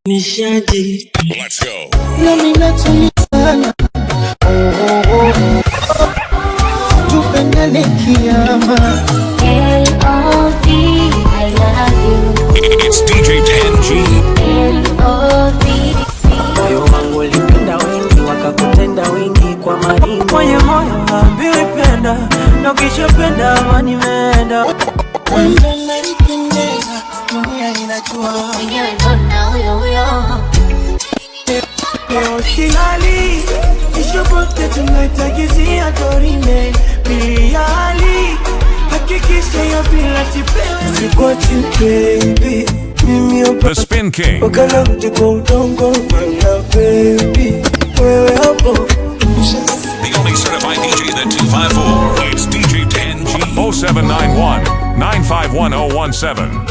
Nishaji. Let's go. Nami natulizana tupendane kiama. L.O.V. I love you. It's DJ 10G. L.O.V. Moyo wangu ulipenda wengi wakakutenda wengi kwa maringo. Kwenye moyo ambiwe penda na ukishapenda amani imeenda. Wewe unanipendeza dunia inajua. Mwenyewe mbona huyo Leo silali nishobote tunaitagizia dorime biliali. Hakikisha ya bila sipewe sikuachi baby. The Spin King. Wakala mtiko udongo mana baby. Wewe hapo The only certified DJ that 254. It's DJ 10G. 0791 951 017.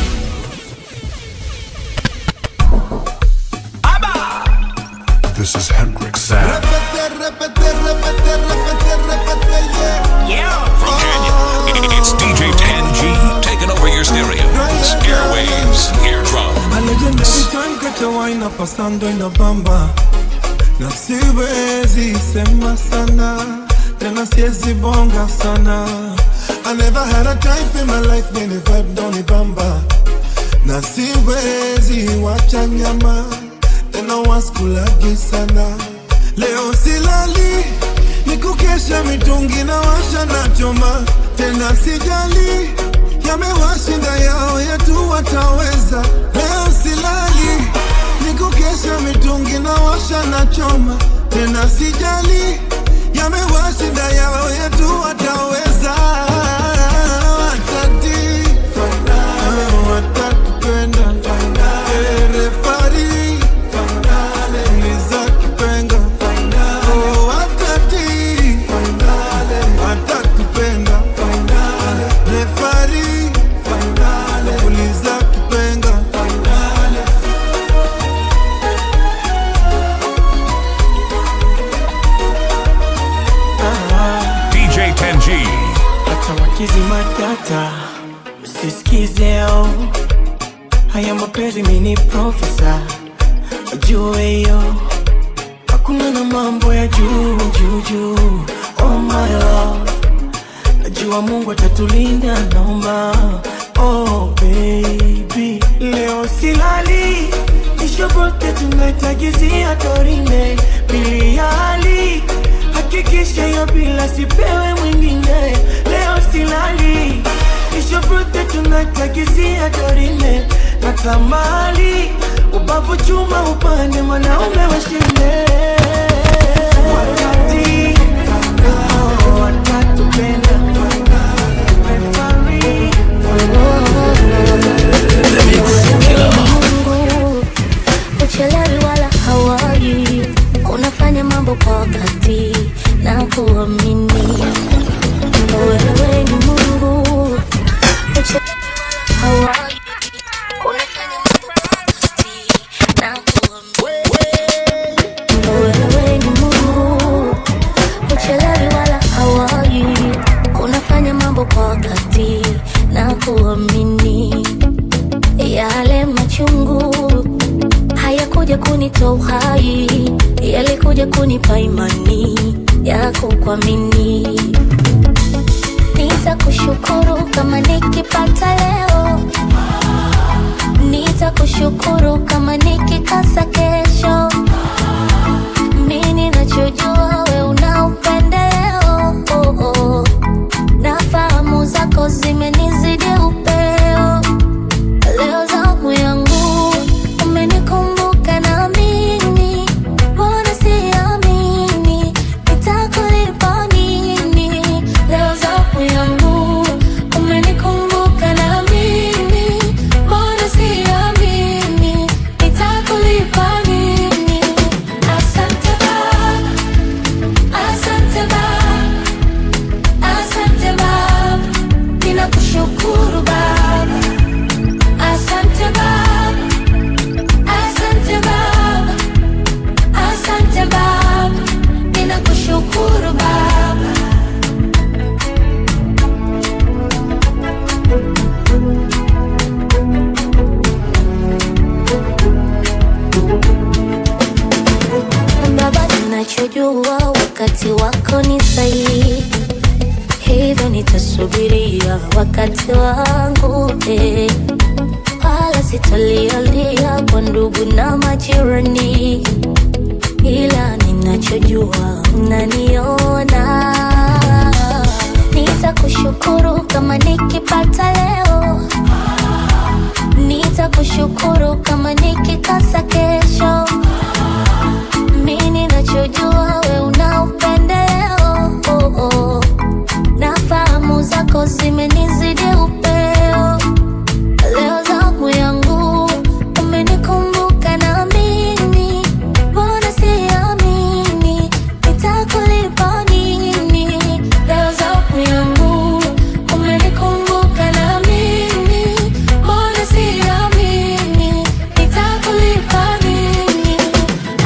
This is Hendrix Sam. From Kenya, it's DJ 10G taking over your stereos, airwaves, eardrums. A legendary time kacha waina pasando inabamba. Na siwezi sema sana, tena siwezi bonga sana. I never had a type in my life many vibe doni bamba. Na siwezi wacha nyama, tena waskulagi sana. Leo silali, nikukesha mitungi na washa na choma. Tena sijali, yamewashinda yao yetu wataweza. Leo silali, nikukesha mitungi na washa na choma. Tena sijali, yamewashinda yao yetu wataweza. Watati, watatupenda, refari, niza kipenga. Watati, watatupenda, refari, uliza kipenga. DJ 10G. hata wakizi matata usisikizeo. Haya mapenzi mini profesa wajue yo. Hakuna na mambo ya juu. Oh my love, najua Mungu atatulinda naomba. Oh baby, leo silali nishobote tunaitagizia dorime biliali. Hakikisha ya bila sipewe mwingine. Leo silali nishobote tunaitagizia dorime na tamali. Ubavu chuma upande mwanaume washinde. Wakati watatupenda refari. Mungu uchelewi wala hawai. Unafanya mambo kwa wakati na kuamini. Wewe ni Mungu uchelewi wala hawai. Unafanya mambo kwa wakati na kuamini. Wewe ni Mungu uchelewi wala hawai. Unafanya mambo kwa wakati na kuamini. Yale machungu hayakuja kunitoa uhai, yalikuja kunipa imani ya kukuamini. Nitakushukuru kama nikipata leo, nitakushukuru kama nikikosa kesho. Mimi ninachojua wewe una upendeleo. Na fahamu zako zimenizidi upeo. Leo zamu yangu umenikumbuka na mimi. Mbona siamini nitakulipa nini. Leo zamu yangu umenikumbuka na mimi. Mbona siamini nitakulipa ninachojua wakati wako ni sahihi, hivyo nitasubiria wakati wangu wala sitalialia kwa ndugu na majirani, ila ninachojua unaniona. Nitakushukuru kama nikipata leo, nitakushukuru kama nikikosa kesho. Mimi ninachojua we una upendeleo, na fahamu zako zimenizidi upeo. Leo zamu yangu umenikumbuka na mimi, mbona siamini nitakulipa nini? Leo zamu yangu umenikumbuka na mimi, mbona siamini nitakulipa nini?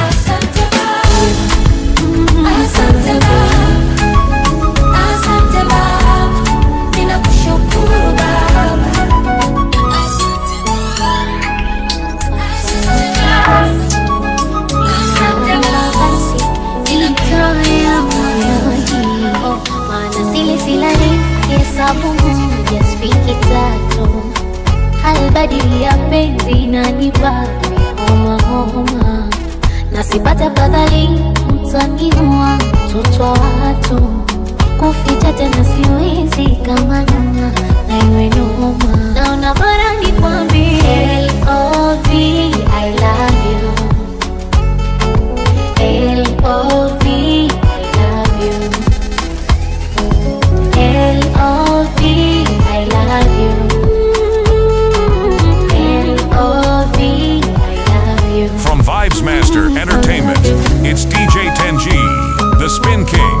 Asante Baba, asante Baba, asante Baba, ninakushukuru Baba. Sifiki tatu, halbadili ya penzi na nipa homa homa, na sipata fadhali mtangiwa mtoto watu, kuficha tena siwezi kama noma na iwe noma. Naona bora nikwambie L.O.V. I love you, L.O.V. I love you, L.O.V. I love you, L.O.V. I love you. From Vibes Master Entertainment, it's DJ 10G, the Spin King.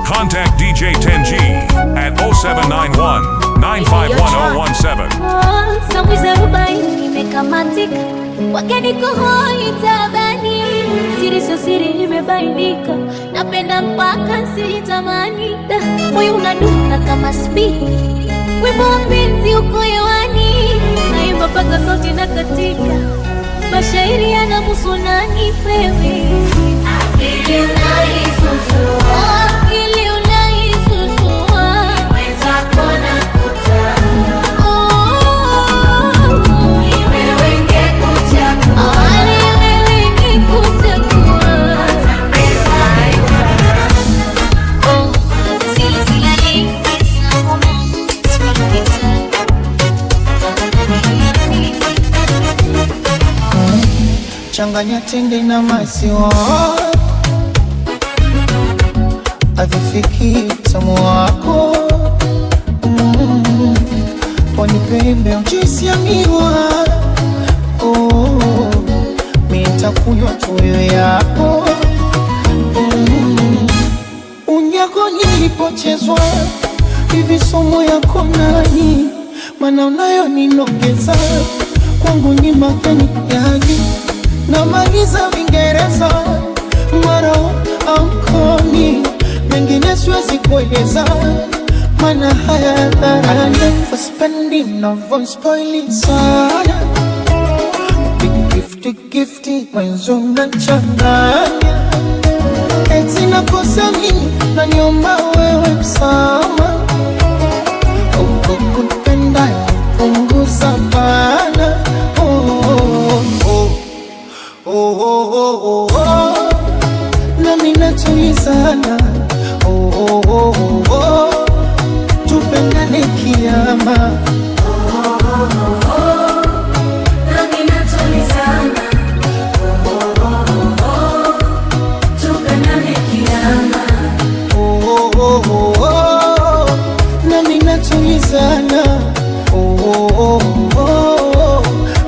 Contact DJ 10G at 0791 951 017. Samwiza rubaini nimekamatika, wageni kuhoi tabani, siri sio siri nimebainika, napenda mpaka sijitamani, moyo unadunda kama spidi, wimbo wa penzi uko hewani, naimba mpaka sauti na katika, mashairi yanahusu nani wewe? Akili unaisusua, akili unaisusua, wenzako nakutana, ni wewe ngekuchagua, ni wewe ngekuchagua, changanya tende na maziwa, havifiki utamu wako. Pwani pembe juisi ya miwa, mimi nitakunywa tuyo yako. Unyako nilipochezwa hivi somo yako nani, maana unayo ninogeza kwangu ni makeni yani, namaliza Vingereza mara amkoni, mengine siwezi kueleza maana haya dharani. For spending no voice spoiling sana, gifty mwenzo mnachanganya, eti nakosa mimi na niomba wewe msama, ukukupenda punguza bana. Nami natulizana, tupendane kiama, nami natulizana, tupendane kiama, nami natulizana,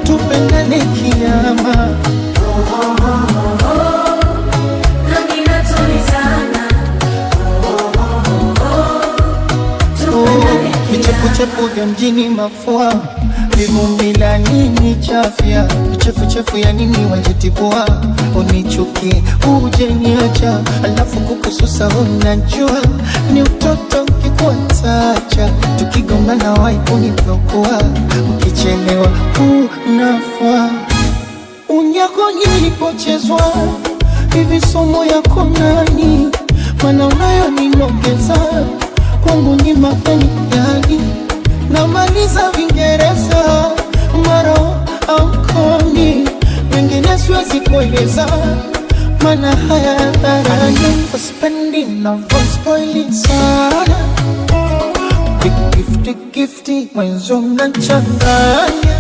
tupendane kiama. Vichefuchefu vya mjini mafua, vivumbi la nini chafya, vichefuchefu ya nini wajitibua, unichuki uje niacha, alafu kukususa unajua, ni utoto ukikuwa tacha, tukigombana wai kunipokua, ukichelewa unafua. Unyako nilipochezwa hivi somo yako nani? Mana unayo ninogeza kwangu ni mapeni yani. Namaliza Vingereza maro aukoni, wengine siwezi kueleza mana haya dharani. For spending na for spoiling sana, gifty mwenzo mnachanganya.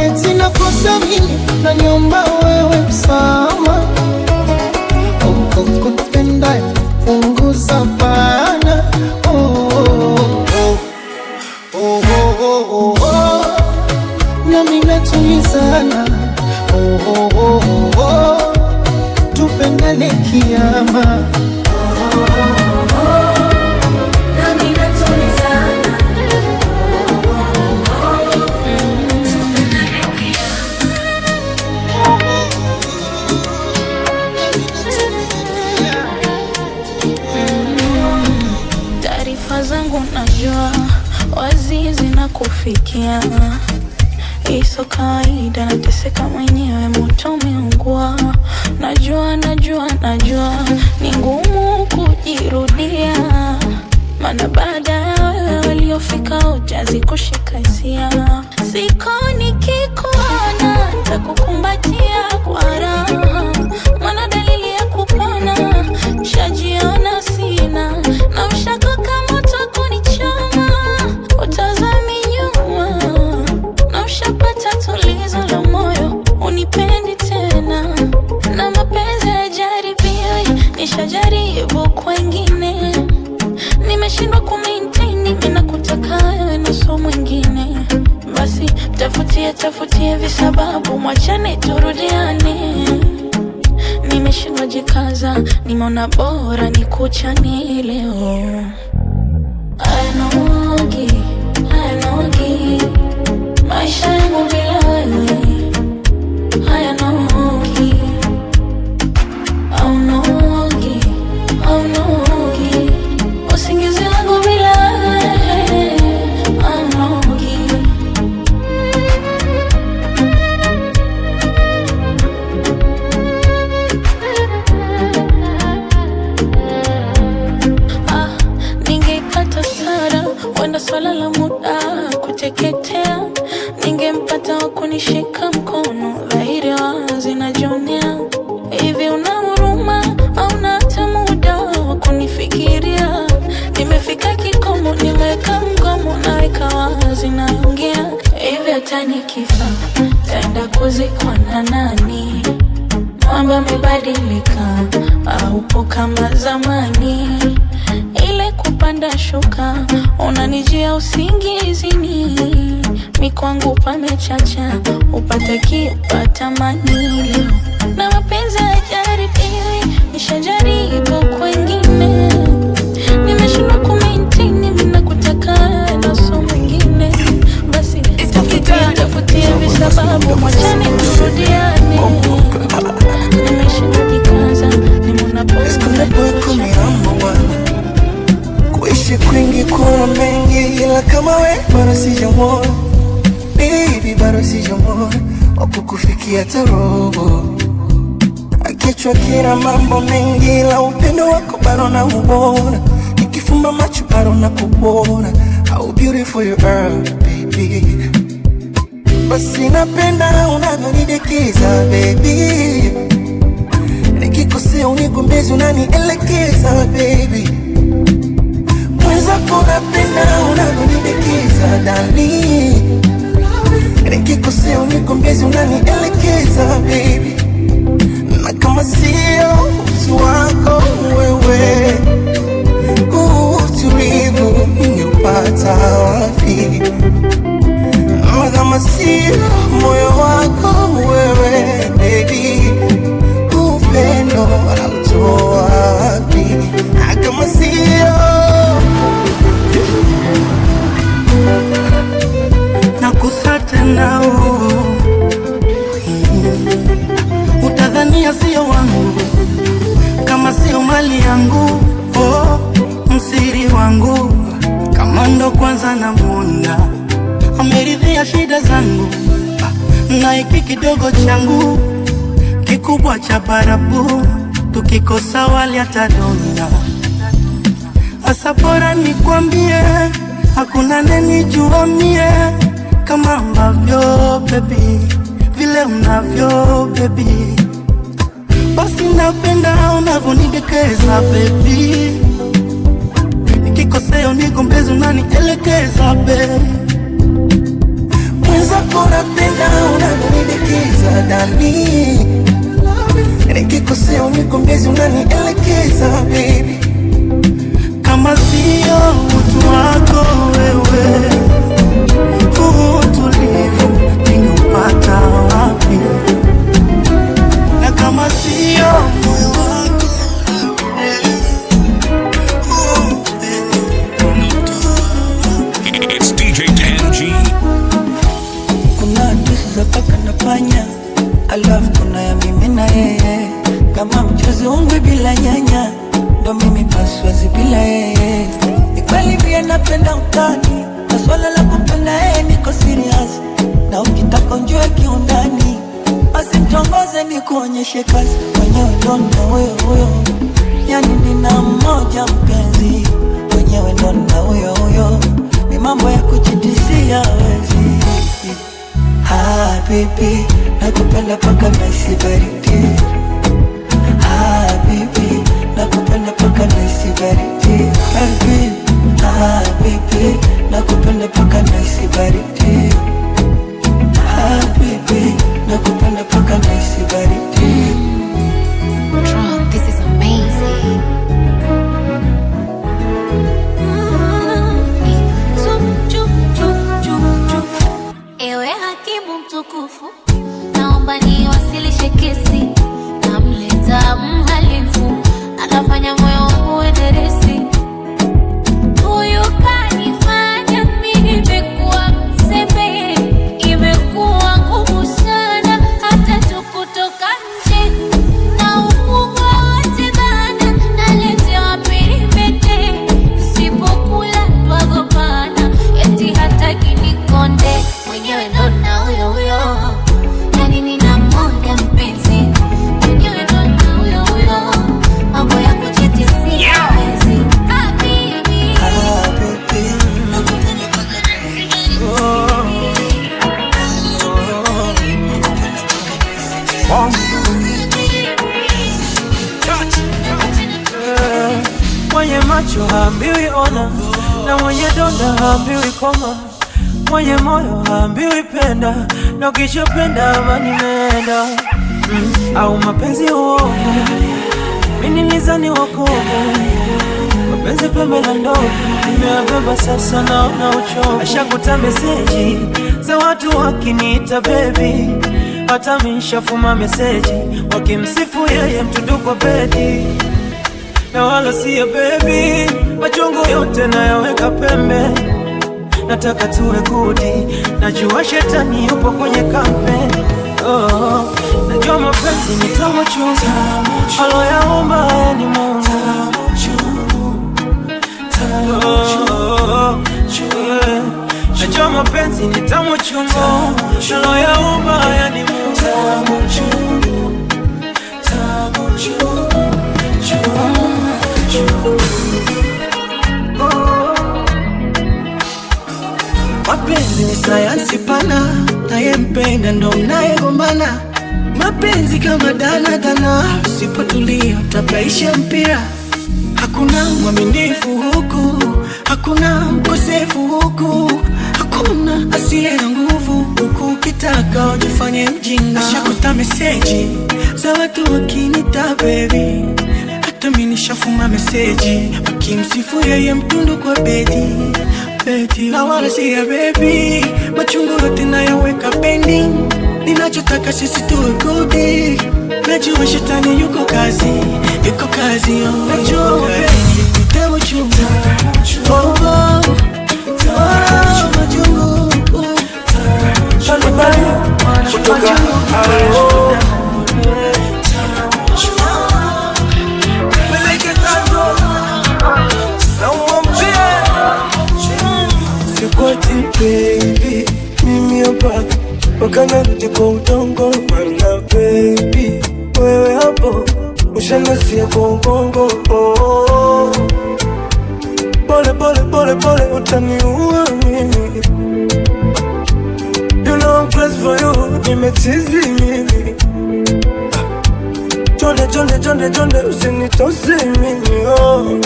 Eti nakosa mimi na nyomba wewe msama, uko kutenda punguza bana. Nami natulizana, tupendane kiyama. Nami natulizana, taarifa zangu najua wazi zinakufikia. Iso kawaida nateseka mwenyewe, moto umeungua. Najua ni ngumu kujirudia, mana baada ya wewe waliofika ujazi kushika hisia. Siku nikikuona nitakukumbatia kwa raha, mana dalili ya kupona shajiona sina. Na ushako kama utakunichoma utazami nyuma, na ushapata tulizo la moyo unipendi tena. Na mapenzi yajaribiwi, nishajaribu kwengine, nimeshindwa kumaintain. Mimi nakutaka wewe na so mwingine, basi tafutie visababu, mwachane turudiane. Nimeshindwa jikaza, nimeona bora nikuchane leo. Ayanogi maisha yangu bila wewe, hayanogi. Aunogi usingizi wangu bila wewe, aunogi. Ningekata sara, wenda swala la muda kuteketea. Ningempata wa kunishika mkono, dhahiri wazi najionea. Hivi una huruma au na hata muda wa kunifikiria? Nimefika kikomo, nimeweka mgomo, naweka wazi naongea. Hivi hata nikifa taenda kuzikwa na nani? Mambo yamebadilika, haupo kama zamani. Ile kupanda shuka, unanijia usingizini. Mikwangu pamechacha, upata kipata manilo. Na mapenzi hayajaribiwi, nishajaribu kwengine, nimeshindwa kumaintain. Mimi nakutaka na so mwingine, basi tafutie visababu, mwachane turudiane. Nimeshindwa jikaza, nimeona kuishi kwingi kuna mengi, ila kama we bado sijamwona. Baby bado sijamwona wakukufikia tarobo. Kichwa kina mambo mengi, ila upendo wako bado na ubona. Nikifumba macho bado na kuona. How beautiful you are baby. Basi napenda unavyonidekiza baby, nikikosea unigombezi unanielekeza baby. Mwenzako napenda unavyonidekiza darling, nikikosea unigombezi unanielekeza baby. Na kama sio utu wako wewe, utulivu ningepata wapi? Na kama sio moyo wako wewe baby, upendo nautoa wapi? Na kama sio nakusata nao, utadhania sio wangu kama sio mali yangu. Oh, msiri wangu kama ndo kwanza namuona, ameridhia shida zangu na hiki kidogo changu kikubwa. kikubwa cha barabu, tukikosa wali atadonda. Asa bora nikwambie, hakuna nenijua mie kama ambavyo baby, vile unavyo baby. Basi napenda unavyonidekeza baby, nikikosea unigombezi unanielekeza baby. Mwenzako napenda unavyonidekeza dani, nikikosea unigombezi unanielekeza baby. Kama sio utu wako wewe, utulivu ningepata wapi? Na kama sio moyo wako It's DJ 10G. kuna tusi za paka na panya, alafu kuna ya mimi na yeye, kama mchuzi ungwe bila nyanya, ndo mimi paswazi bila yeye. Ni kweli pia napenda utani, na swala la kupenda yeye niko serious, na ukitaka njue kiundani, basi mtongoze ni kuonyeshe kazi, mwenyewe ndo na huyo. Yani nina mmoja mpenzi, mwenyewe ndo na huyo. Ni mambo ya kujitisia wezi. Baby, nakupenda paka naisi baridi. Baby, nakupenda paka naisi baridi. Baby, nakupenda paka naisi baridi. Baby, nakupenda paka naisi baridi. Drunk, this is amazing. Ewe hakimu mtukufu, naomba niwasilishe kesi. Namleta mhalifu, anafanya moyo wangu uenderesi. Huyu kanifanya mimi nimekuwa mseme, imekuwa ngumu sana hata tukutoka nje. Na ukubwa wote bana, naletewa perimete. Sipokula twagombana, eti hataki nikonde. Mwenyewe ndo na huyo, yani nina mmoja mpenzi. Mwenyewe ndo na huyo, mambo ya kujitisia hawezi. Baby, Nakupenda paka mwenye macho haambiwi ona, na mwenye donda haambiwi koma, mwenye moyo haambiwi penda, na ukishapenda amani imeenda. Au mapenzi uovu, mimi nilizani wokovu, mapenzi pembe la ndovu, nimeyabeba sasa naona uchovu. Ashakuta meseji za watu wakiniita baby, hata mishafuma meseji wakimsifu yeye mtundu kwa bedi, na wala siya baby, machungu yote nayaweka pembe. Nataka tuwe gudi, najua shetani yupo kwenye kampeni. Najua mapenzi ni tamu chungu, aloyaumba ni Mungu. Najua mapenzi ni tamu chungu, aloyaumba ni Mungu. Mapenzi ni sayansi pana, naye mpenda ndo mnayegombana. Mapenzi kama dana, usipotulia utapaisha mpira. Hakuna mwaminifu huku, hakuna mkosefu huku, hakuna asiye na nguvu huku. Ukitaka ujifanye mjinga. Ashakuta meseji za watu wakinita baby, hata mimi nishafuma meseji wakimsifu yeye mtundu kwa bedi. Na wala siya baby, machungu yote nayaweka pending. Ninachotaka sisi tuwe gudi, najua shetani yuko kazi, najua mapenzi nitamu chungu. Majungu kutoka peleke tando na uambie sikwati baby, mimi hapa wakana kwa udongo. Mana baby, wewe Ushangasia kwa ubongo. Pole pole pole pole utaniua mimi. You know I'm crazy for you, nimechizi mimi. Jonde jonde jonde jonde usinitose mimi oh.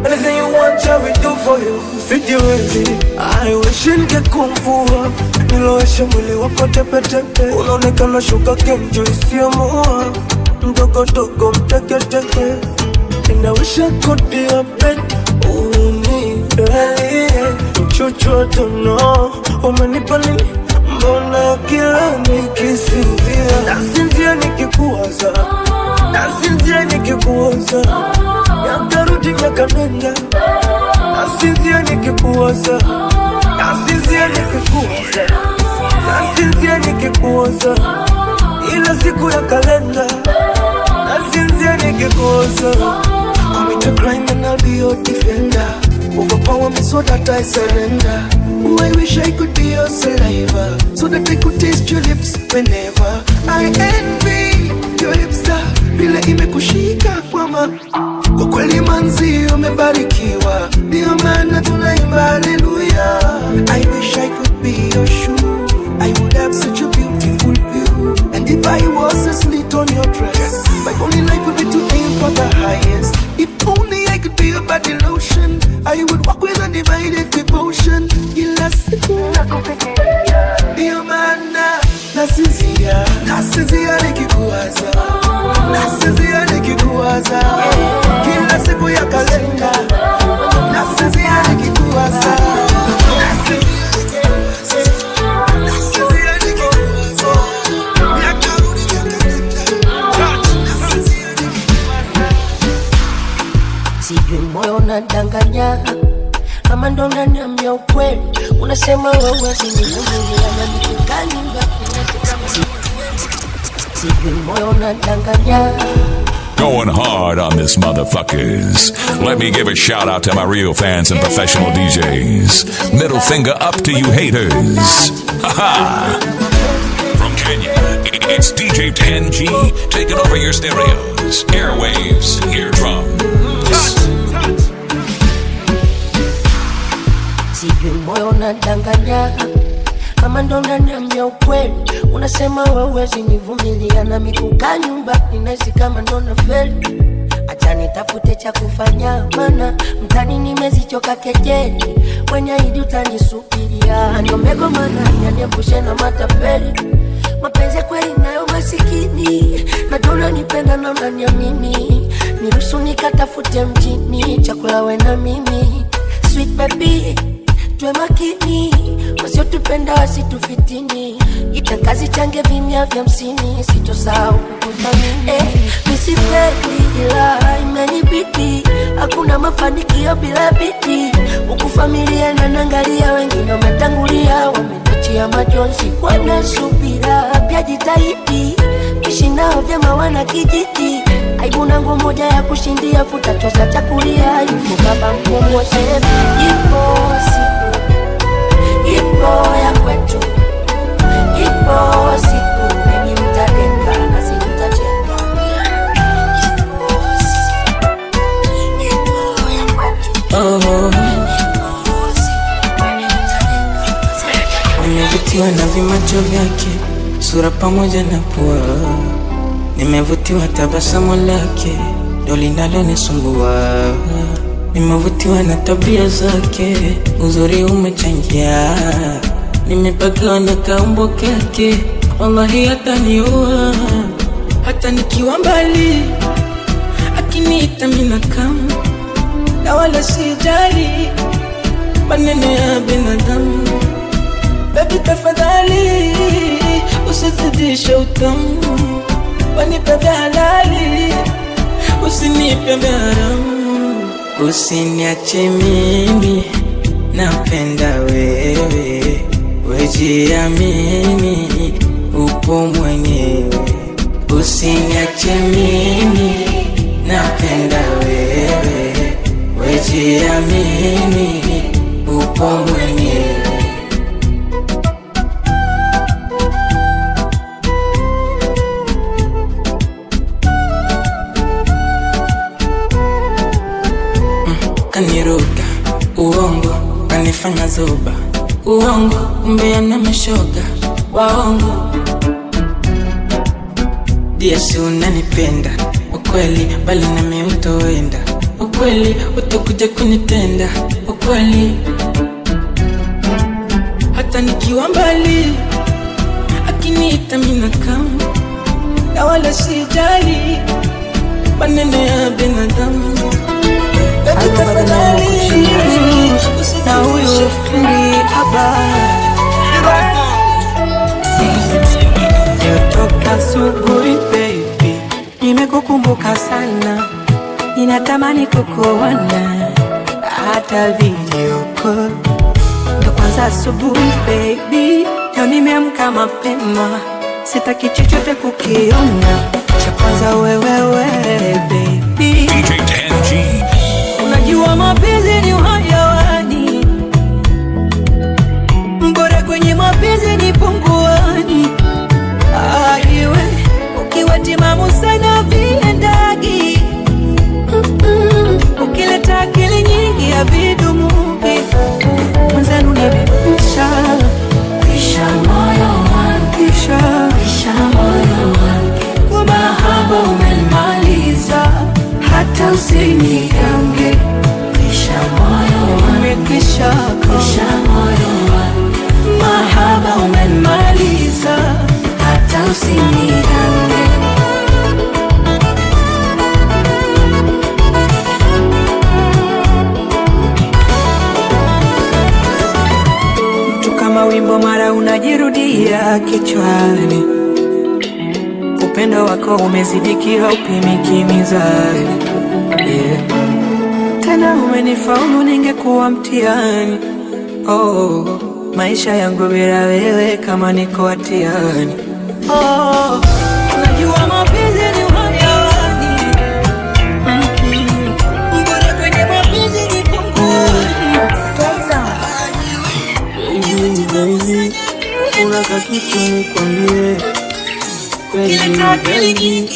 Anything you want, I will do for you. Sijiwezi, I wish ningekumbua. Nilowesha mwili wako tepe tepe. Unaonekana shuka kenjo isiyomuua. Mdogo dogo mteke teke. And I wish I could be your pet. Chuchu I don't know. Umenipa nini? Mbona kila nikisinzia nasinzia nikikuwaza. Nasinzia nikikuwaza. Yakarudi miaka nenda. Nasinzia nikikuwaza. Nasinzia nikikuwaza. Nasinzia nikikuwaza. Ila siku ya kalenda. Nasinzia nikikuwaza. Commit a crime and I'll be your defender. Overpower me so that I surrender. Oh, I wish I could be your saliva, so that I could taste your lips whenever I envy your hipster. Vile imekushika kwama. Kwa kweli manzi umebarikiwa. Ndio maana tunaimba hallelujah. I wish I could be your shoe. I would have such a beautiful view. And if I was a slit on your dress, my only life would be to aim for the highest. If only I could be a body lotion, I would walk with undivided devotion. Ila siku nakufikiria, ndio maana nasinzia. Nasinzia nikikuwaza. Nasinzia nikikuwaza. Kila siku ya kalenda. Nasinzia nikikuwaza. Sijui moyo unadanganya ama ndo unaniambia ukweli. Unasema wewe usinivumilia na nikikaa nyumba. Sijui moyo unadanganya. Going hard on this motherfuckers. Let me give a shout out to my real fans and professional DJs. Middle finger up to you haters. Haha. From Kenya, it's DJ 10G taking over your stereos, airwaves, eardrums. Sijui moyo unadanganya ama ndo unaniambia ukweli. Unasema wewe usinivumilia na mikukaa nyumba. Ninahisi kama ndo nafeli. Acha nitafute cha kufanya, maana mtani nimezichoka kejeli. Wenye hidi utanisubiria. Niomego maana niepushe na matapeli. Mapenzi kweli nayo masikini. Nadona nipenda na unaniamini. Niruhusu nikatafute mjini. Chakula we na mimi. Sweet baby, tuwe makini. Wasiotupenda wasitufitini. Itakazi change vimya vya msini. Sitosahau kukuthamini. Nisifeli ila imenibidi. Hakuna mafanikio bila bidii. Huku familia inaniangalia, wengine wametangulia, wametachia majonzi. Wanasubira pia jitahidi. Ishi nao vyema wana kijiji. Aibu nangu moja ya kushindia, futa choza chakulia. Yuko baba mkubwa shebi. Ipo siku, ipo ya kwetu. Ipo siku, baby mtadeka na si tutacheka. Ipo siku, ipo ya kwetu. Nimevutiwa na vimacho vyake, sura pamoja na pua. Nimevutiwa tabasamu lake, ndo linalonisumbua. Nimevutiwa na tabia zake, uzuri umechangia. Nimepagawa na kaumbo kake, wallahi hataniua. Hata nikiwa mbali, akiniita mina kama, na wala sijali maneno ya binadamu. Baby tafadhali, usizidishe utamu. Wanipe vya halali, usinipe vya haramu. Usiniache mimi, napenda wewe. Wejiamini, upo mwenyewe. Usiniache mimi, napenda wewe. Wejiamini, upo mwenyewe. kaniruka, uongo kanifanya zoba, uongo umbea na mashoga waongo. Dia si unanipenda ukweli, bali nami utoenda ukweli, utakuja kunitenda ukweli. Hata nikiwa mbali akiniita mina kama, na wala sijali maneno ya binadamu. Na huyu fundi haba toka asubuhi baby, nimekukumbuka sana, ninatamani kukuona hata video call. Ndo kwanza asubuhi baby, leo nimeamka mapema, sitaki chochote kukiona, cha kwanza wewe baby. DJ TenG. Unajua mapenzi ni uhayawani, mbora kwenye mapenzi ni punguani. Aiwe, ukiwa timamu sana viendagi, ukileta akili nyingi ya vidumuki. Mwenzenu nimekwisha, kwisha moyo wangu, kwisha moyo wangu, kwa mahaba umenimaliza, hata usinigange. Kwisha moyo wangu, kwisha moyo wangu, mahaba umenimaliza, hata usinigange. Mtu kama wimbo mara unajirudia kichwani, upendo wako umezidiki haupimiki mizani, yeah. Tena umenifaulu ningekuwa mtihani, oh, maisha yangu bila wewe kama niko hatiani. Oh, unajua mapenzi ni uhayawani, mbona kwenye mapenzi ni punguani. Baby, unataka kitu nikwambie, baby,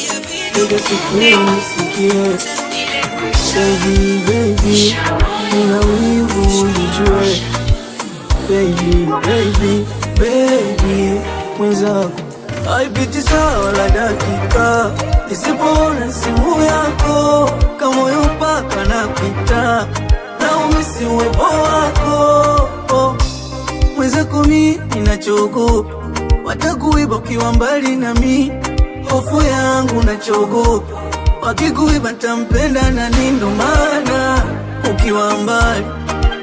piga sikio nisikie. Baby, nina wivu ujue. Baby, mwenzako haipiti sawa la dakika nisipoona simu yako, kama moyo mpaka napita na umisi uwepo wako. Mwenzako mi ninachogopa, watakuiba ukiwa mbali na mi, hofu yangu nachogopa, wakikuiba ntampenda nani? Ndo maana ukiwa mbali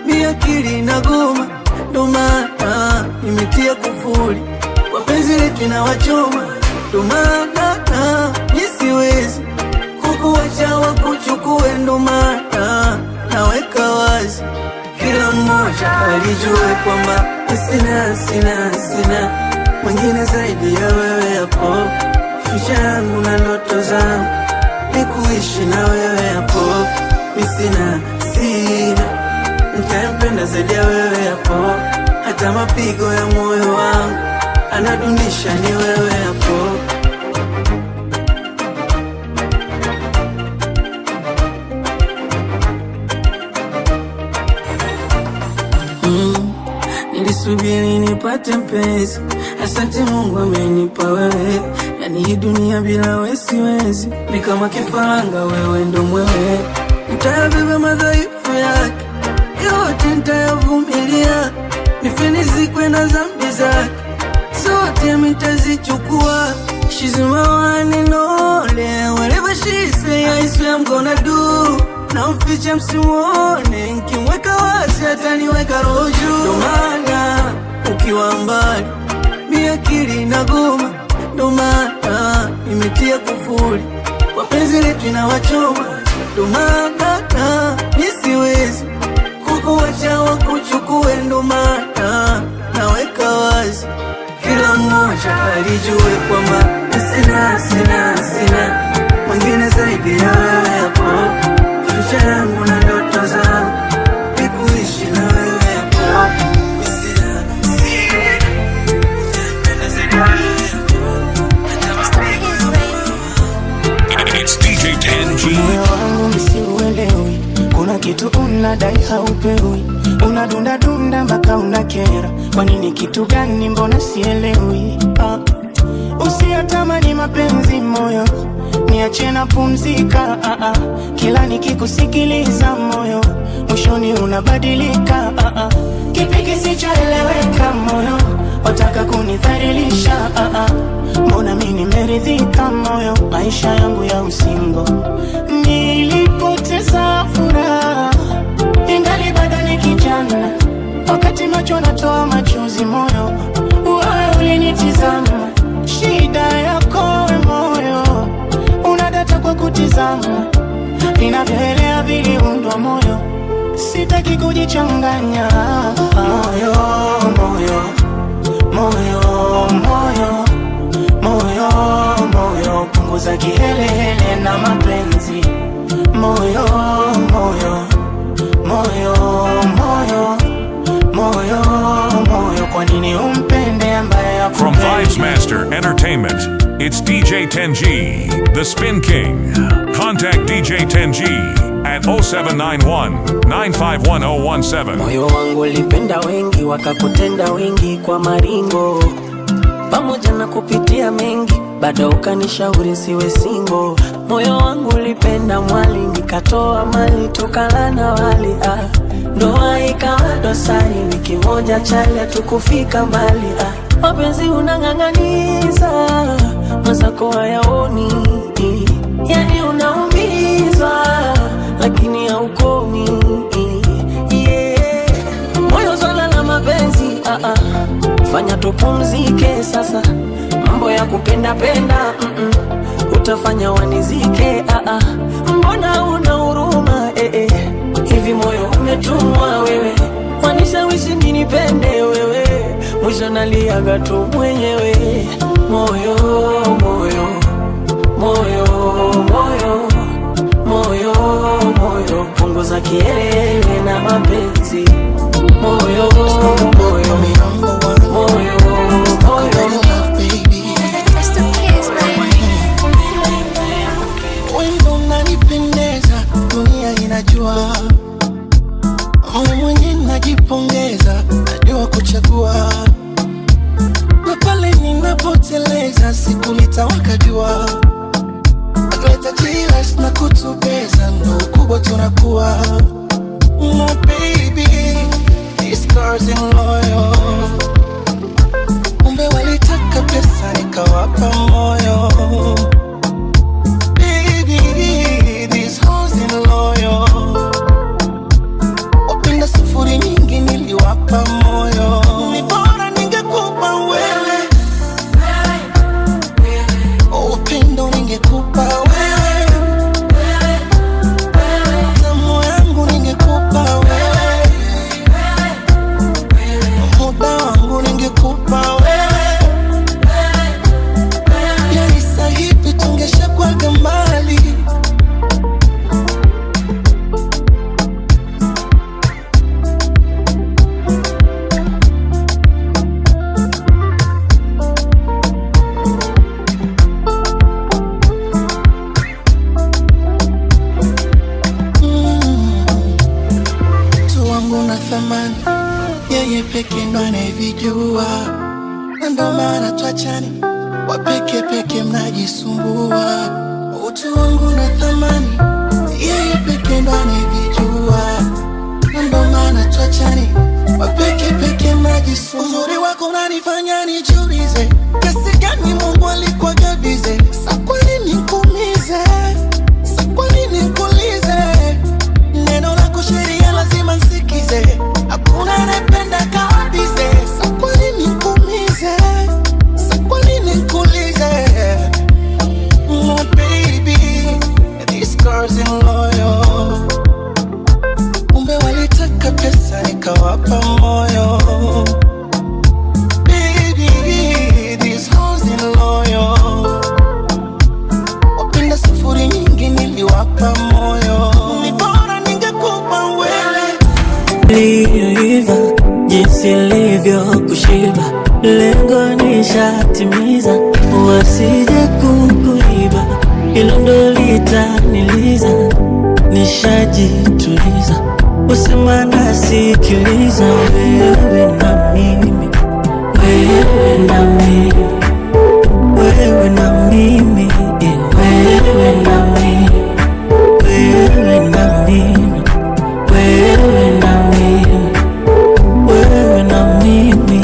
mi akili inagoma, ndo maana nimetia kufuli, wapenzi letu na wachoma, ndo maana nisiwezi kukuacha wakuchukue, ndo maana naweka wazi kila mmoja alijue kwamba sina mwingine zaidi ya wewe. Hapo future yangu na ndoto zangu ni kuishi na wewe. Hapo mi sina nitampenda zaidi ya wewe. Hapo hata mapigo ya moyo wangu anadunisha ni wewe. Hapo nilisubiri nipate mpenzi, asante Mungu amenipa wewe. Yani hii dunia bila wewe siwezi, ni kama kifaranga, wewe ndo mwewe. Nitayabeba madhaifu yake yote, nitayavumilia, nifinizikwe na dhambi zake zote, nitazichukua. She's my one and only, whatever she say I swear I'm gonna do. Na mfiche msimuone, nkimweka wazi ataniweka roho juu. Ndo maana ukiwa mbali mi akili inagoma, ndo maana nimetia kufuli, wapenzi letu na wachoma, ndo maana nisiwezi kukuacha wakuchukue, ndo maana naweka wazi kila mmoja alijue kwamba sina mwingine zaidi ya wewe. Hapo future yangu na ndoto zangu ni kuishi na wewe. Hapo It's DJ TenG. Moyo wangu msiuelewi, kuna kitu unadai haupewi, unadunda dunda mpaka unakera. Kwa nini? Kitu gani? Mbona sielewi? Usiyatamani mapenzi moyo, niache na pumzika. Kila nikikusikiliza moyo, mwishoni unabadilika. Kipi kisichoeleweka moyo, wataka kunidhalilisha? Mbona mimi nimeridhika moyo, maisha yangu ya usingo. Nilipoteza furaha, ingali bado ni kijana, wakati macho natoa machozi moyo, wewe ulinitizama. Shida yako moyo, unadata kwa kutizama, vinavyoelea viliundwa moyo, sitaki kujichanganya. Moyo, moyo, moyo, moyo, moyo, moyo, punguza kihelehele na mapenzi. Moyo, moyo, moyo, moyo, moyo, moyo, kwa nini umpende ambaye hakupendi? From Vibes Master Entertainment, it's DJ 10G, the Spin King. Contact DJ 10G at 0791-951-017. Moyo wangu ulipenda wengi, wakakutenda wengi kwa maringo, pamoja na kupitia mengi, bado ukanishauri siwe single. Moyo wangu ulipenda mwali, nikatoa mali, tukala na wali. Ndoa ikawa dosari, wiki moja chali, tukufika mbali. Mapenzi unang'ang'aniza, mazako hayaoni, yani unaumizwa, lakini haukomi. Moyo swala la mapenzi, fanya tupumzike sasa, mambo ya kupenda penda, utafanya wanizike. Mbona una huruma? Hivi moyo umetumwa wewe, wanishawishi ninipende wewe, mwisho naliaga tu mwenyewe. Moyo, moyo, moyo, moyo, moyo, moyo, punguza kielele na mapenzi. Moyo, moyo, moyo, moyo, wendo unanipendeza, dunia inajua. Mimi mwenye najipongeza, najua kuchagua. Na pale ninapoteleza, siku litawakajua. Leta jilas na kutubeza, ndo ukubwa tunakuwa. My baby, these girls in loyal. Umbe walitaka pesa, nikawapa moyo. Baby, these hoes in loyal. Wapenda sufuri nyingi, niliwapa moyo. Ni bora ningekupa wewe, upendo ningekupa wewe, tamu yangu ningekupa wewe, muda wangu ningekupa wewe. Yani sahivi tungeshakuwaga mbali. Mtu wangu na thamani, yeye peke ndo anayevijua, na ndo maana tuachani, wapeke peke mnajisumbua. Utu wangu na thamani, yeye peke ndo anayevijua, na ndo maana tuachani, wapeke peke mnajisumbua. Uzuri wako unanifanya nijiulize, kiasi gani Mungu alikuwa gabize. Sa kwa nini nikuumize? Sa kwa nini nikuulize? Neno lako sheria lazima nsikize, hakuna anayependa kabize. Sa kwa nini nikuumize? Sa kwa nini nikuulize? My baby, these girls in loyal. Umbe walitaka pesa, nikawapa moyo. Baby, these hoes in loyal. Wapenda sufuri nyingi, niliwapa moyo. Ni bora ningekupa wewe. Liiva jinsi livyo kushiba, lengo nishatimiza, wasije kukuiba, ilo ndo litaniliza. nishajituliza, usema nasikiliza. Wewe na mimi, wewe na mimi, wewe na mimi, wewe na mimi, wewe na mimi, wewe na mimi, wewe na mimi,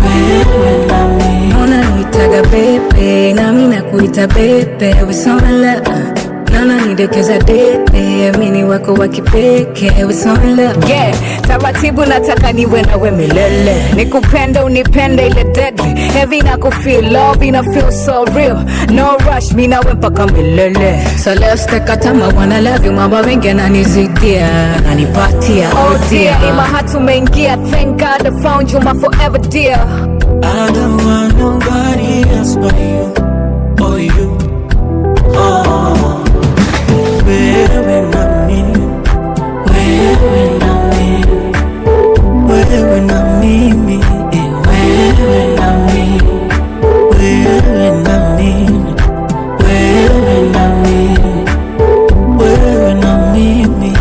wewe na mimi. Unanitaga bebe, nami nakuita bebe, we so in love. Nana nidekeza dede, mini wako wa kipekee, we so in love. Yeah, taratibu nataka niwe nawe milele, nikupende unipende ile deadly, heavy na kufeel love ina feel so real, no rush, mi nawe mpaka milele. So let's take a time, I wanna love you, mambo mengi yananizidia, nanipatia, oh dear, ima hatu umeingia, thank God I found you, my forever dear. I don't want nobody else but you, oh you, oh. Wewe na mimi, wewe na mimi, wewe na mimi, wewe na mimi, wewe na mimi, wewe na mimi, wewe na mimi,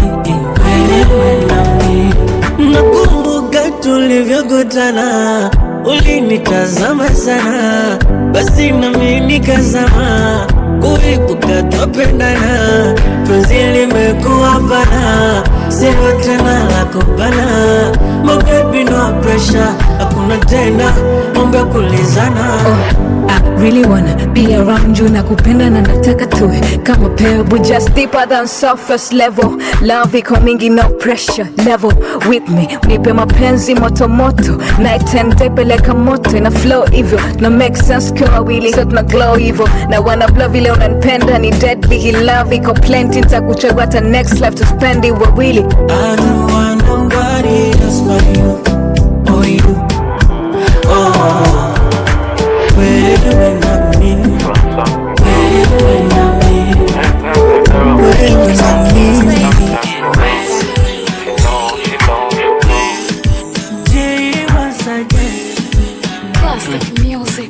wewe na mimi. Nakumbuka tulivyokutana, ulinitazama sana, basi na mimi nikazama, kuibuka tupendana, penzi limekuwa pana, sio tena la kubana. My baby no pressure, hakuna tena mambo ya kulizana. I really wanna be around you, nakupenda na nataka tuwe kama pebble, just deeper than surface level. Love iko mingi, no pressure level with me, unipe mapenzi moto moto, night and day peleka moto, ina flow hivyo, na make sense kwa wawili, so tuna glow hivyo, na wanna blow vile unanipenda ni deadly, hii love iko plenty, nitakuchagua hata next life to spend it wawili. I don't want nobody else but you, oh you, oh. Wewe na mimi, wewe na mimi, wewe na mimi.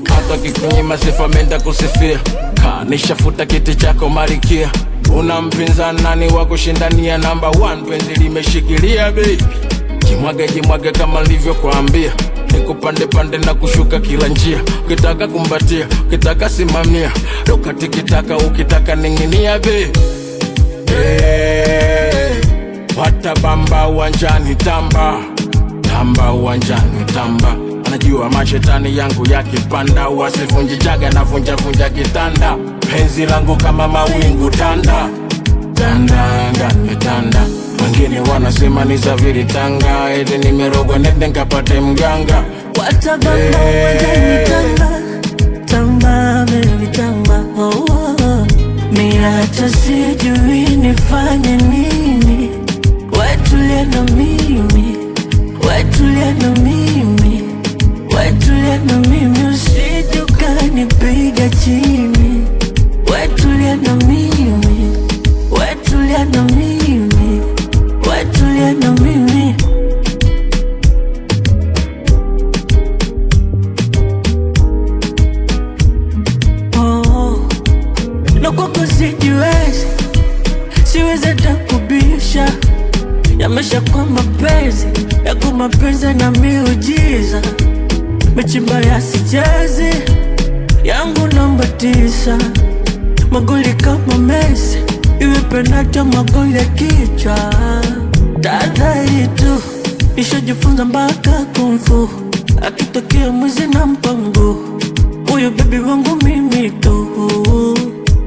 Hata kikunyima sifa menda kusifia, nishafuta kiti chako malikia. Una mpinzani nani wa kushindania number 1, penzi limeshikilia baby. Jimwage kama nilivyokuambia, nikupande pande na kushuka kila njia. Ukitaka kumbatia, ukitaka simamia, ukatikitaka ukitaka ninginia baby. Wata bamba uwanjani tamba, tamba uwanjani tamba. Anajua mashetani yangu yakipanda, wasivunji jaga na vunja kitanda. Penzi langu kama mawingu tanda, tanda ndani tanda. Wengine wanasema ni safiri Tanga, eti nimerogwa nende nkapate mganga. Watabamba uwanjani tamba, tamba baby tamba, oh, oh. Mi hata sijui nifanye nini, wetulia na mimi, wetulia na mimi, wetulia na mimi, usije ukanipiga chini. Wetulia na mimi, wetulia na mimi, wetulia na mimi. Oh, na kwako sijiwezi, siwezi hata kubisha. Yamesha kwa mapenzi, yako mapenzi na miujiza. Mechimba ya sichezi, yangu namba 9. Magoli kama Messi, iwe penalti magoli ya kichwa. Tahadhari tu, nishajifunza mpaka kumfu, akitokea mwizi na mpango, huyo baby wangu mimi tu.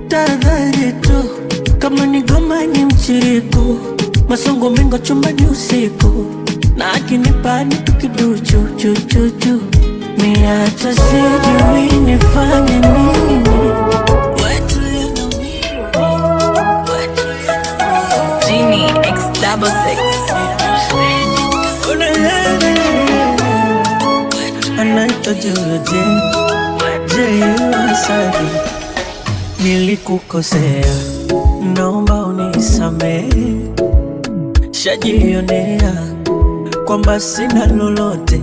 Tahadhari tu, kama ni goma ni mchiriku, masongo mingo chumbani usiku, na akinipa ni tukiduchu chu chu chu. Mi hata sijui nifanye nini, wetulia na mimi, wetulia na mimi. Genie X66 anaitwa Joje, Wasadi. Nilikukosea, naomba unisamehe. Shajionea kwamba sina lolote,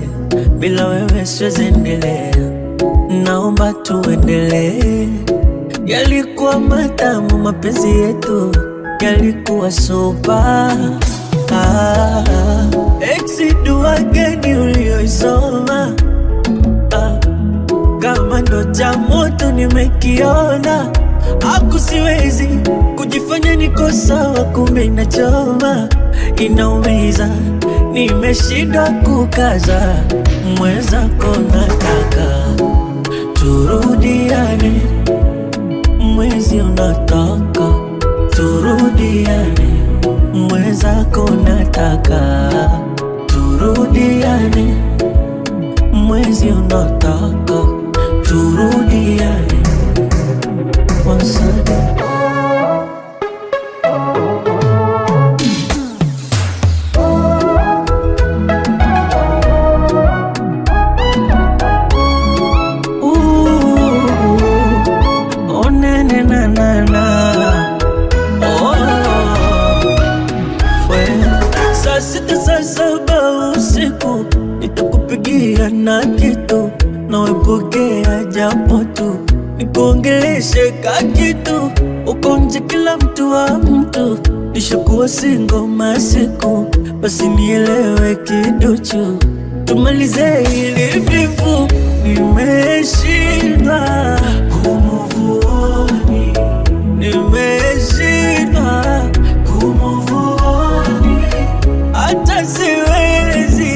bila wewe siwezi endelea. Naomba tuendelee, yalikuwa matamu mapenzi yetu, yalikuwa sopa. Dua gani ulioisoma? Kama ndo cha moto nimekiona, aku siwezi kujifanya niko sawa, kumbe inachoma, inaumiza, nimeshindwa kukaza. Mwenzako nataka turudiane, mwezi unataka turudiane, mwenzako nataka turudiane, mwezi unataka turudiane. Once again. Oh na na na na na. Oh, saa sita saa saba usiku nitakupigia na kitu, nawe pokea japo tu, nikuongeleshe ka kitu. Uko nje kila mtu wa mtu, nishakuwa single masiku, basi nielewe kiduchu, tumalize hili bifu. Nimeshindwa kumuvuoni, nimeshindwa kumuvuoni, hata siwezi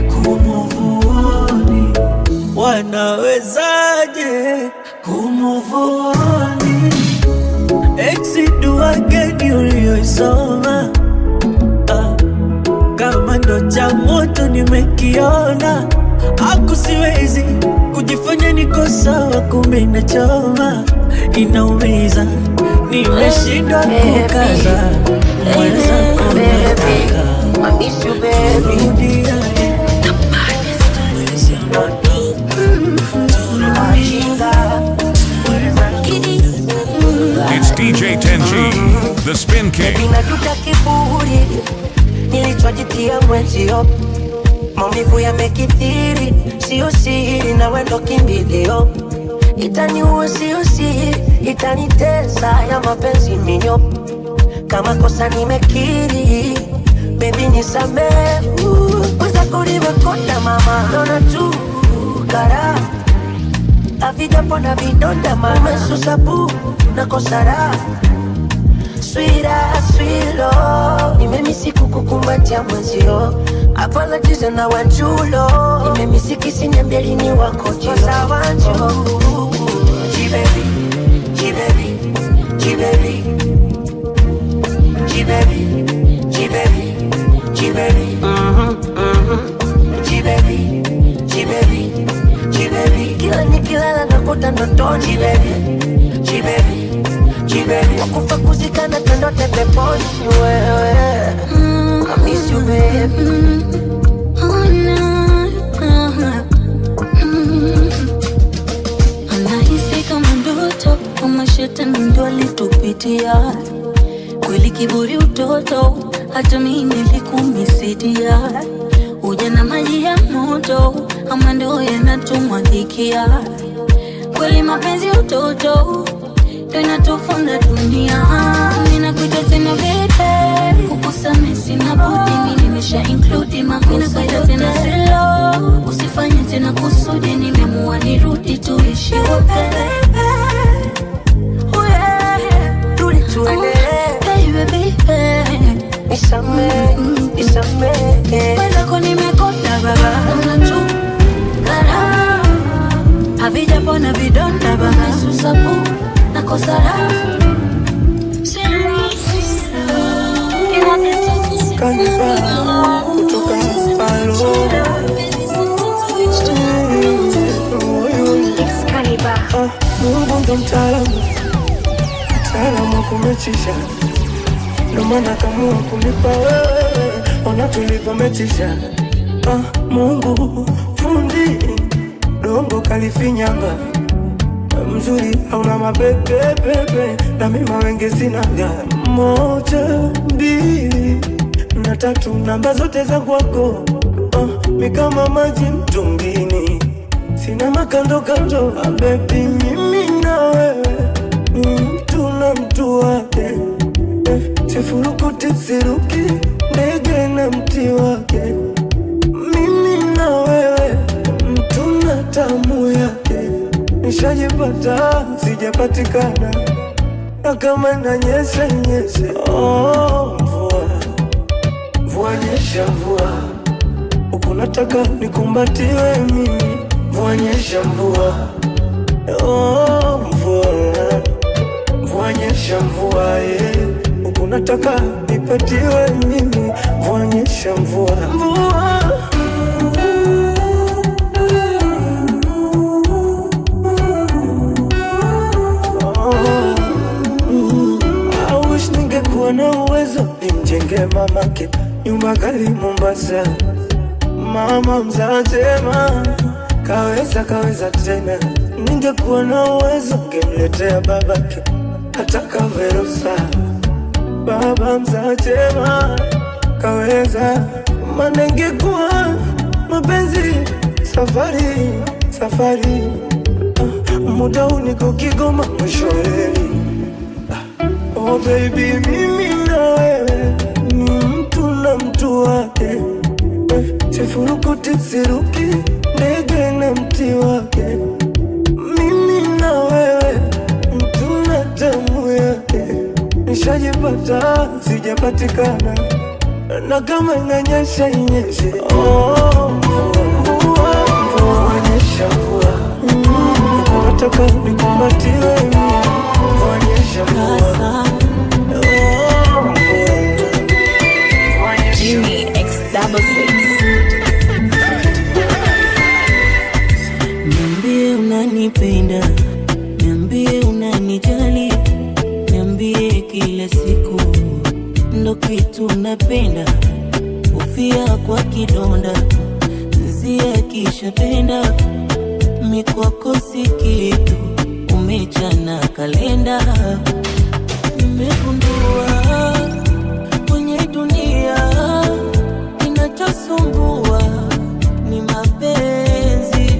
kumuvuoni. Wanawezaje kumuvuoni? Exi dua gani ulioisoma? Kama ndo cha moto nimekiona, aku siwezi kujifanya niko sawa, kumbe inachoma, inaumiza, nimeshindwa kukaza. Mwenzako nataka turudiane, mwezi unataka It's DJ 10G, the Spin King. Ninajuta kiburi nilichojitia mwenzio, maumivu yamekithiri, sio siri, na wendo kimbilio. Itaniua sio siri, itanitesa ya mapenzi mio. Kama kosa nimekiri, baby nisamehe. Wenzako nimekonda mama, naona tu kara havijapona vidonda mama, umesusa bu na kosara. Swira, swilo, nimemisi kukukumbatia mwenzio, apologize na wanjulo, nimemisi kisinyambia lini wako jio. Kosa wanjo, G-baby, G-baby, G-baby, G-baby, G-baby, G-baby, G-baby, G-baby, G-baby. Kila nikilala nakuta ndotoni, G-baby, G-baby, G-baby. Wakufa kuzikana tendote peponi wewe. I miss you baby. Anahisi kama ndoto, kama shetani ndo alitupitia. Kweli kiburi utoto, hata mimi nilikumisidia. Ujana maji ya moto, ama ndo yanatumwagikia. Kweli mapenzi utoto, ndo inatufunza dunia. Ninakuita tena baby, kukusame sina budi, mimi nimesha include makosa. Ninakuita tena hello, usifanye tena kusudi, nimeamua nirudi tuishi wote. Rudi tuendelee, baby, nisamehe, nisamehe. Wenzako nimekonda baba, naona tu kara havijapona vidonda baba, umesusa bu na kosara. Kanipa kutoka alo Mungu ndo mtaalamu, mtaalamu wa kumechisha, ndo maana kamua kunipa wewe, ona tulivyometisha. Mungu fundi dongo kalifinyanga, mzuri hauna mapepe, na mimi mawenge sinaga. 1, 2 na 3, namba zote za kwako, mi kama maji mtungini, sina makando kando. Baby mimi na wewe, mtu na mtu wake, sifurukuti siruki, ndege na mti wake. Mimi na wewe mtu na tamu yake. Nishajipata sijapatikana, na kama nanyesha nyeshe. Oh, mvua mvua nyesha mvua, uko nataka nikumbatiwe mimi. Mvua nyesha mvua, oh mvua mvua nyesha mvua, uko nataka nipatiwe mimi. Mvua nyesha mvua, mvua ningekuwa na uwezo nimjenge mamake nyumba kali Mombasa. Mama mzazema kaweza tena. Ningekuwa na uwezo ngemletea babake ataka Verosa. Baba mzazema kaweza, maana ingekuwa mapenzi safari. Muda huu niko Kigoma mwishoeli. Oh baby, mimi na wewe ni mtu na mtu wake. Sifurukuti siruki, ndege na mti wake. Mimi na wewe mtu na tamu yake. Nishajipata sijapatikana, na kama inanyesha inyeshe. Oh mvua nyesha mvua, nataka nikumbatiwe mimi. Mvua nyesha mvua, niambie unanipenda, niambie unanijali, niambie kila siku ndo kitu napenda. Ufia kwa kidonda, nzia kisha penda. Mikwako si kitu, umechana kalenda. Nimegundua kwenye dunia kinachosumbua ni mapenzi.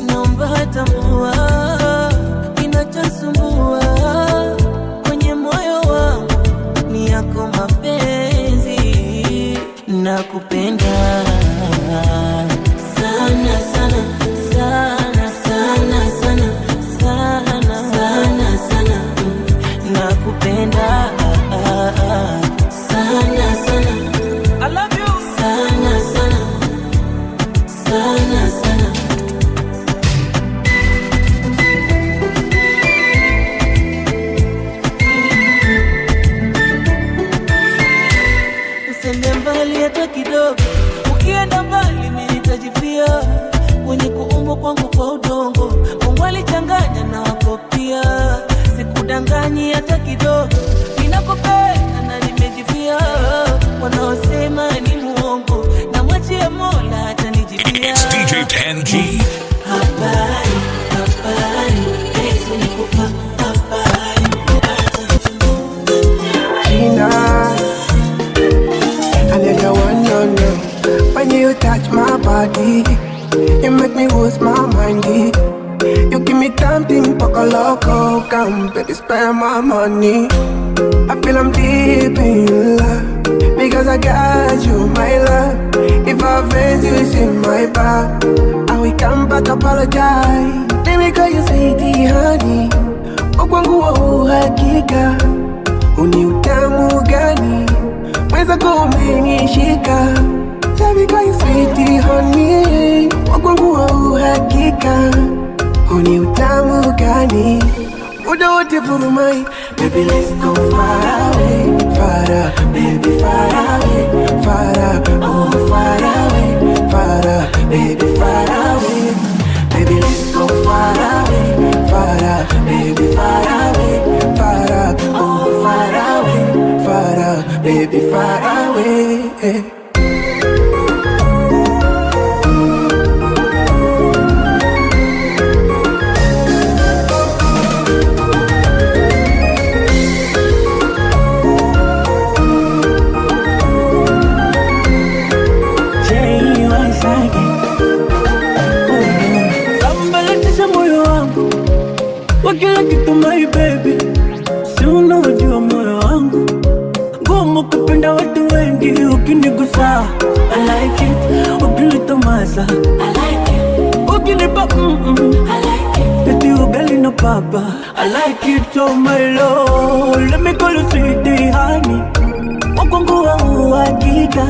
Naomba tambua kinachosumbua kwenye moyo wangu ni yako mapenzi. Nakupenda sana sana sana sana sana sana sana sana. Nakupenda sana sana, I love you sana sana sana sana. Usende mbali hata kidogo, ukienda mbali mimi nitajifia. Kwenye kuumbwa kwangu kwa udongo, Mungu alichanganya na wako pia. Sikudanganyi hata kidogo, ninakupenda na nimejifia. Wanaosema ni muongo, na mwachie Mola atanijibia. It's DJ 10G. Habari, Yesu nikupa habari. Gina, I never wanna know. When you touch my body, you make me lose my mind. You give me something poco loco, come baby spend my money. I feel I'm deep in love, because I got you, my love. If I offend you, it's in my back. I will come back, apologize. Let me call you sweetie honey. Okwangu wa uhakika, uni utamu gani? Mweza kumenishika. Let me call you sweetie honey. Okwangu wa uhakika, uni utamu gani? Muda wote furumai. Baby let's go far away, baby far away, oh far away, baby far away. Baby let's go far away, baby far away, oh far away, baby far away. Kila kitu my baby, si unajua moyo wangu ngumu ukinigusa I like it, ukinitomasa I like it, ukinipa I like it, peti ugali no papa I like it, oh my lord. Let me call you sweetie honey, wakongo wa uhakika,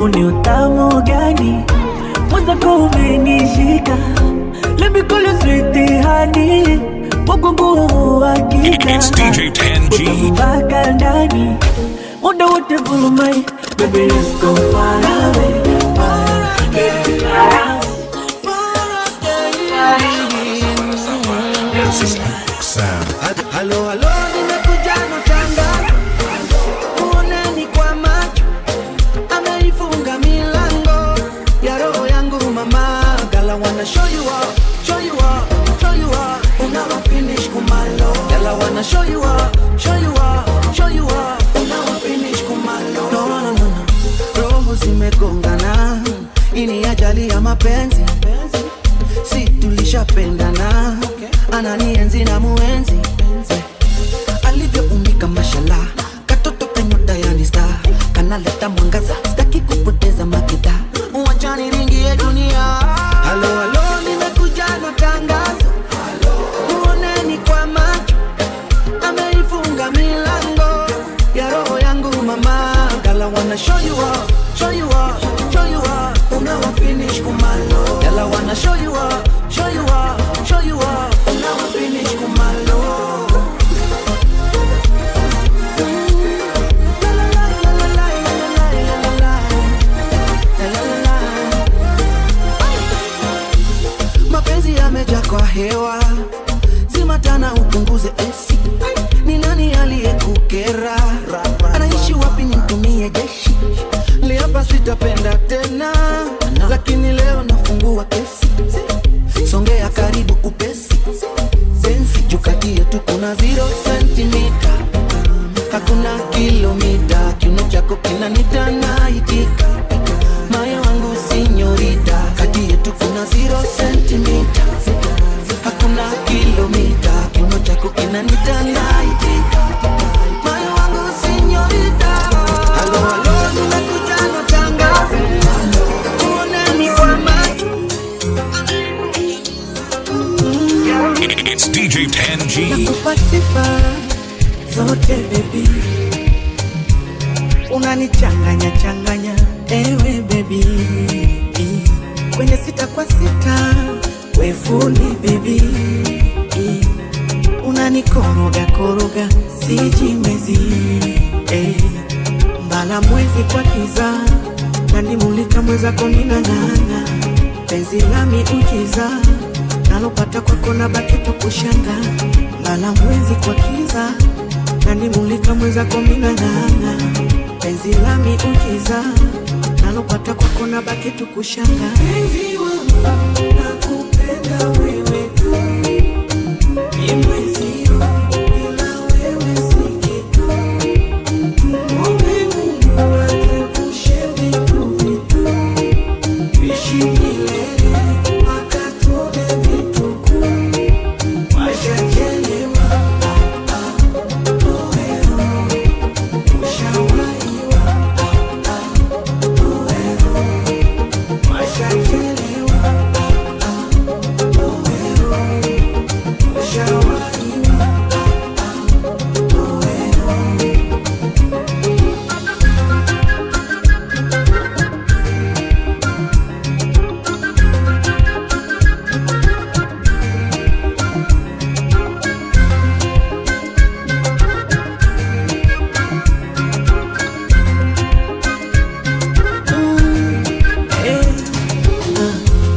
uniutamu gani mwenzako umenishika. Let me call you sweetie honey, wakongo wa uhakika, it's DJ 10G. mpaka ndani muda wote vulumai. Baby let's go far away, far away, This is Hendrix Sam. Halo halo, nimekuja na tangazo, muoneni kwa macho, ameifunga milango ya roho yangu mama. Girl, I wanna show you up, show you up, show you up, and now I finish kumalo. Girl, I wanna show you up, show you up, show you up, and now I finish kumalo. No, no, no, no, roho zimegongana, ini ajali ya mapenzi, si tulishapendana, ananienzi na muenzi, alivyoumbika mashallah, katoto kenyota yani star, kanaleta mwangaza, sitaki kupoteza makita, wachani ringi ya dunia. Halo halo, nimekuja na tangazo, muoneni kwa macho, ameifunga milango ya roho yangu mama. Girl, I wanna show you up, show you up, show you up, and now I finish kumalo. Girl, I wanna show you up, show you up, show you up, and now I finish kumalo. Mapenzi yameja kwa hewa, zimatana upunguze AC. Ni nani aliyekukera? Anaishi wapi nimtumie jeshi? Liapa sitapenda tena, lakini leo nafungua kesi. Songea karibu upesi, sensi jukati yetu kuna 0 centimeter, hakuna kilomita, kiuno chako kinanita naitika, moyo wangu sinyorita, kati yetu kuna 0 centimeter, hakuna kilomita, kiuno chako kinanita naitika, moyo wangu sinyorita. Halo halo, nimekuja na tangazo, muoneni kwa macho. It's DJ 10G. Nakupa sifa zote baby, unanichanganya changanya ewe baby, kwenye sita kwa sita we fundi baby, unanikoroga koroga sijimezi, mbala mwezi kwa kiza, nanimulika mweza koninang'ana, penzi la miujiza, nalopata kwako na baki tu kushanga, mbala mwezi kwa kiza, nanimulika mweza koninang'ana, penzi la miujiza, nalopata kwako na baki tu kushanga. Penzi wangu nakupenda wewe tu, imwezio bila wewe si kitu, Mungu atuepushe vitu vitu, tuishi milele mpaka tuone vituko, washachelewa oero, ushawaiwa oero, washachelewa oero, ushawaiwa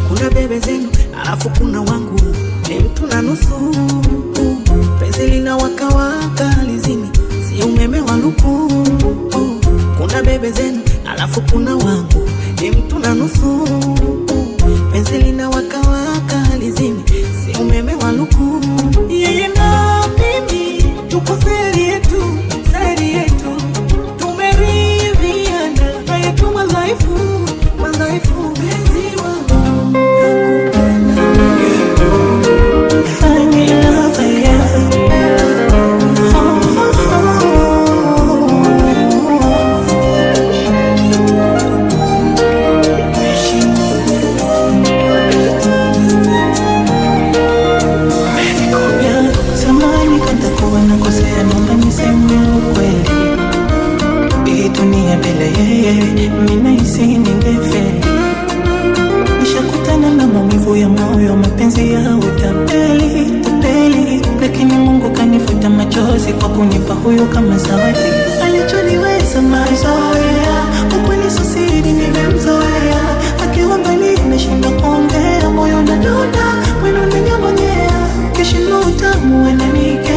kuna bebe zenu alafu kuna wangu, ni mtu na nusu, penzi lina wakawaka lizini, si umeme wa luku. Kuna bebe zenu alafu kuna wangu, ni mtu na nusu, penzi lina wakawaka lizini, si umeme wa luku. Yeye na mimi tuko seri yetu, tumeridhiana, haya tu madhaifu, penzi wangu nimekosea, naomba niseme ukweli. Hii dunia bila yeye mimi nahisi ningefeli. Nishakutana na maumivu ya moyo, mapenzi ya utapeli, tapeli, lakini Mungu kanifuta machozi kwa kunipa huyo kama zawadi. Alichoniweza mazoea, ukweli sio siri, nimemzoea. Akiwa mbali nashinda kuongea, moyo unadunda, mwili unanyamonyea, kisha utamu ananike